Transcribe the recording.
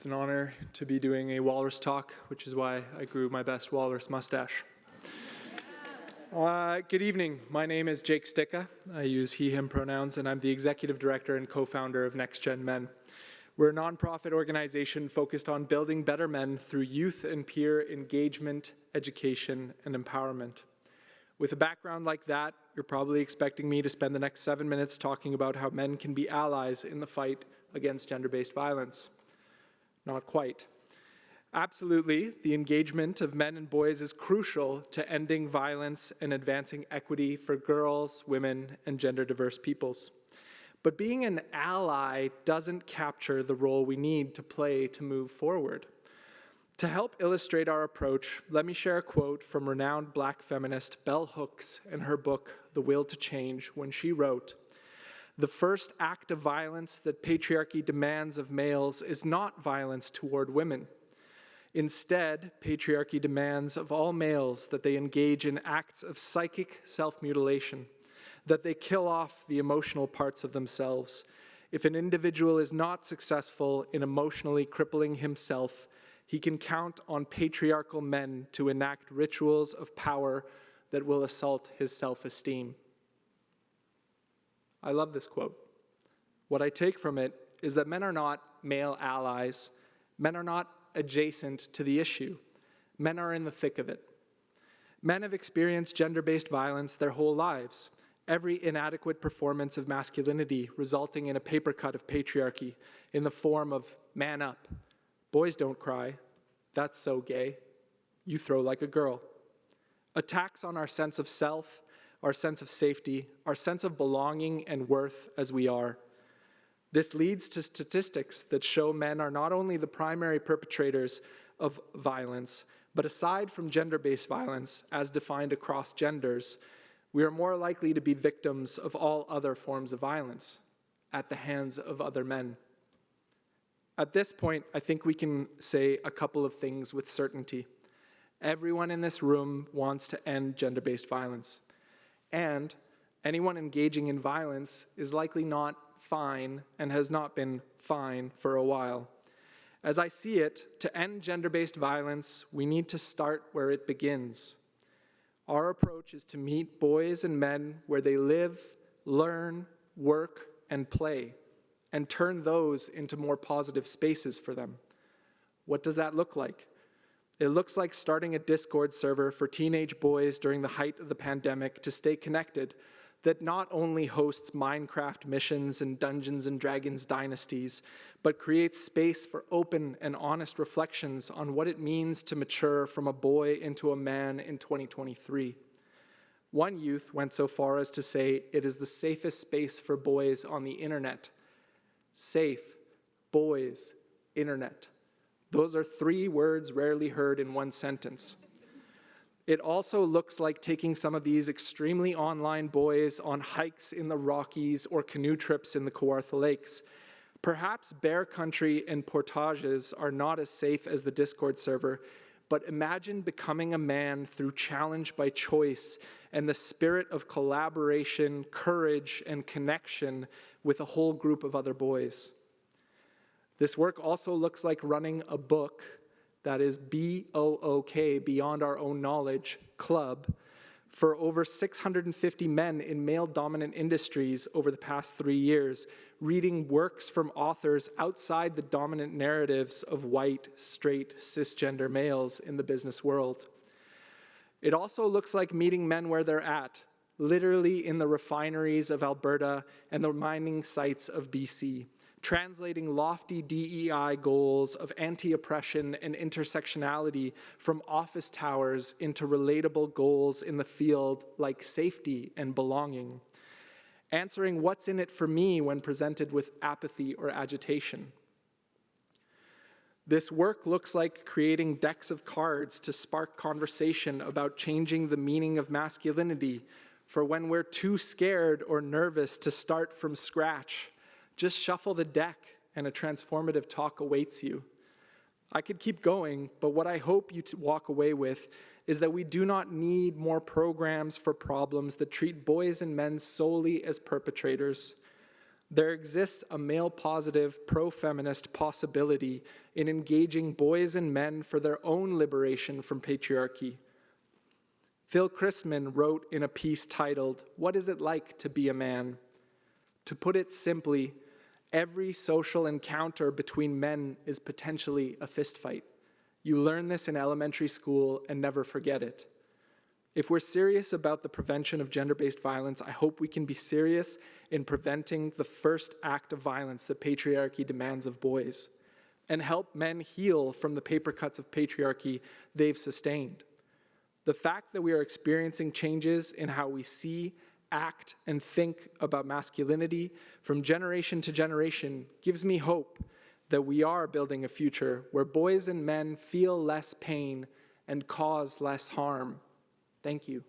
It's an honor to be doing a Walrus talk, which is why I grew my best Walrus mustache. Good evening. My name is Jake Stika. I use he, him pronouns, and I'm the executive director and co-founder of Next Gen Men. We're a nonprofit organization focused on building better men through youth and peer engagement, education, and empowerment. With a background like that, you're probably expecting me to spend the next 7 minutes talking about how men can be allies in the fight against gender-based violence. Not quite. Absolutely, the engagement of men and boys is crucial to ending violence and advancing equity for girls, women, and gender-diverse peoples. But being an ally doesn't capture the role we need to play to move forward. To help illustrate our approach, let me share a quote from renowned Black feminist Bell Hooks in her book, The Will to Change, when she wrote, "The first act of violence that patriarchy demands of males is not violence toward women. Instead, patriarchy demands of all males that they engage in acts of psychic self-mutilation, that they kill off the emotional parts of themselves. If an individual is not successful in emotionally crippling himself, he can count on patriarchal men to enact rituals of power that will assault his self-esteem." I love this quote. What I take from it is that men are not male allies. Men are not adjacent to the issue. Men are in the thick of it. Men have experienced gender-based violence their whole lives. Every inadequate performance of masculinity resulting in a paper cut of patriarchy in the form of man up. Boys don't cry. That's so gay. You throw like a girl. Attacks on our sense of self, our sense of safety, our sense of belonging and worth as we are. This leads to statistics that show men are not only the primary perpetrators of violence, but aside from gender-based violence, as defined across genders, we are more likely to be victims of all other forms of violence at the hands of other men. At this point, I think we can say a couple of things with certainty. Everyone in this room wants to end gender-based violence. And anyone engaging in violence is likely not fine and has not been fine for a while. As I see it, to end gender-based violence, we need to start where it begins. Our approach is to meet boys and men where they live, learn, work, and play, and turn those into more positive spaces for them. What does that look like? It looks like starting a Discord server for teenage boys during the height of the pandemic to stay connected that not only hosts Minecraft missions and Dungeons and Dragons dynasties, but creates space for open and honest reflections on what it means to mature from a boy into a man in 2023. One youth went so far as to say it is the safest space for boys on the internet. Safe, boys, internet. Those are 3 words rarely heard in one sentence. It also looks like taking some of these extremely online boys on hikes in the Rockies or canoe trips in the Kawartha Lakes. Perhaps bear country and portages are not as safe as the Discord server, but imagine becoming a man through challenge by choice and the spirit of collaboration, courage, and connection with a whole group of other boys. This work also looks like running a book, that is BOOK, Beyond Our Own Knowledge, club, for over 650 men in male-dominant industries over the past 3 years, reading works from authors outside the dominant narratives of white, straight, cisgender males in the business world. It also looks like meeting men where they're at, literally in the refineries of Alberta and the mining sites of BC, translating lofty DEI goals of anti-oppression and intersectionality from office towers into relatable goals in the field like safety and belonging, answering what's in it for me when presented with apathy or agitation. This work looks like creating decks of cards to spark conversation about changing the meaning of masculinity for when we're too scared or nervous to start from scratch. Just shuffle the deck and a transformative talk awaits you. I could keep going, but what I hope you walk away with is that we do not need more programs for problems that treat boys and men solely as perpetrators. There exists a male-positive, pro-feminist possibility in engaging boys and men for their own liberation from patriarchy. Phil Christman wrote in a piece titled, "What is it like to be a man?" To put it simply, every social encounter between men is potentially a fistfight. You learn this in elementary school and never forget it. If we're serious about the prevention of gender-based violence, I hope we can be serious in preventing the first act of violence that patriarchy demands of boys, and help men heal from the papercuts of patriarchy they've sustained. The fact that we are experiencing changes in how we see, act, and think about masculinity from generation to generation gives me hope that we are building a future where boys and men feel less pain and cause less harm. Thank you.